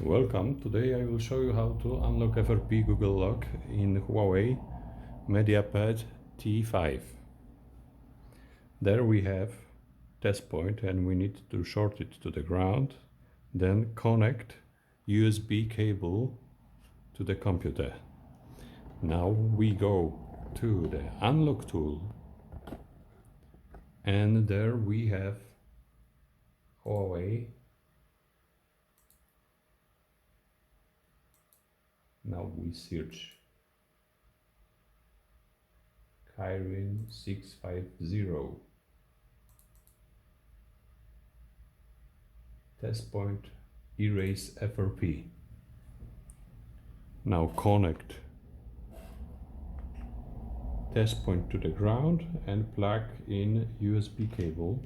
Welcome. Today I will show you how to unlock FRP Google Lock in HUAWEI MediaPad T5. There we have test point and we need to short it to the ground, then connect USB cable to the computer. Now we go to the unlock tool and there we have HUAWEI. Now we search Kirin 650 test point erase FRP. Now connect test point to the ground and plug in USB cable.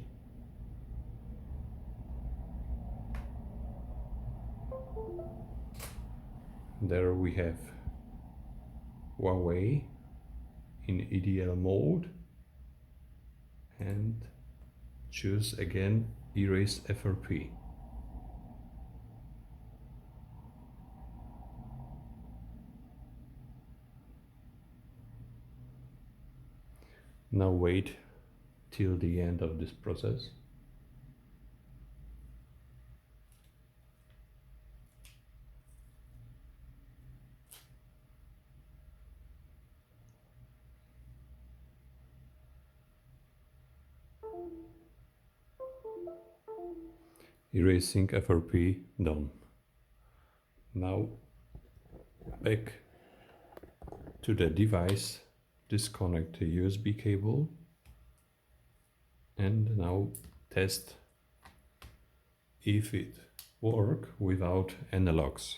There we have HUAWEI in EDL mode and choose again erase FRP. Now wait till the end of this process. Erasing FRP done. Now back to the device, disconnect the USB cable and now test if it works without any locks.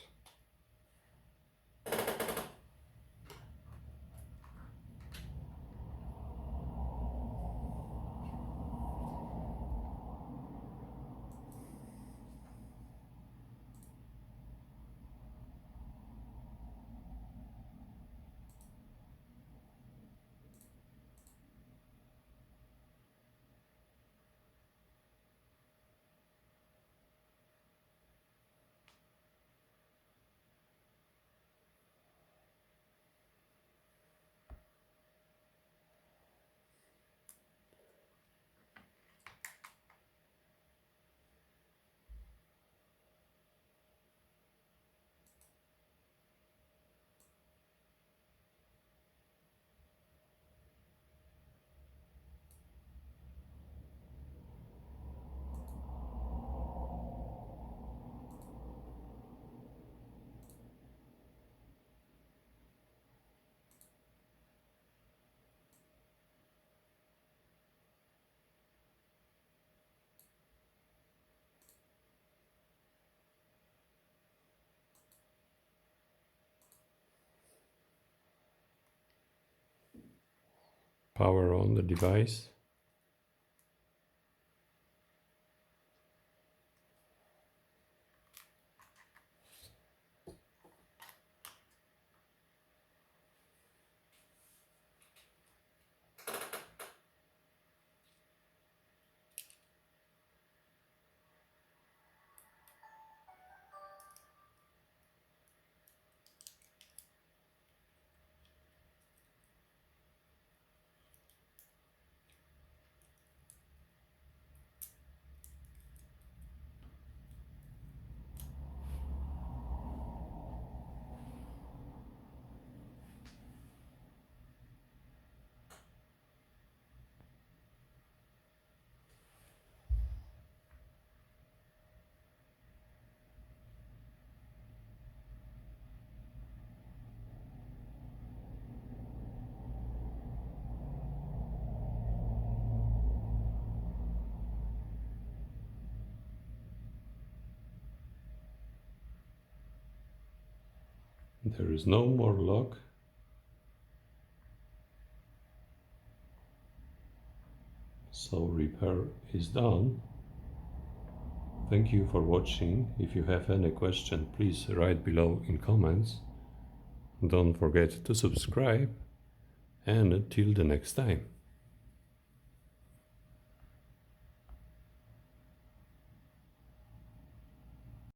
Power on the device. There is no more lock. So repair is done. Thank you for watching. If you have any question, please write below in comments. Don't forget to subscribe and till the next time.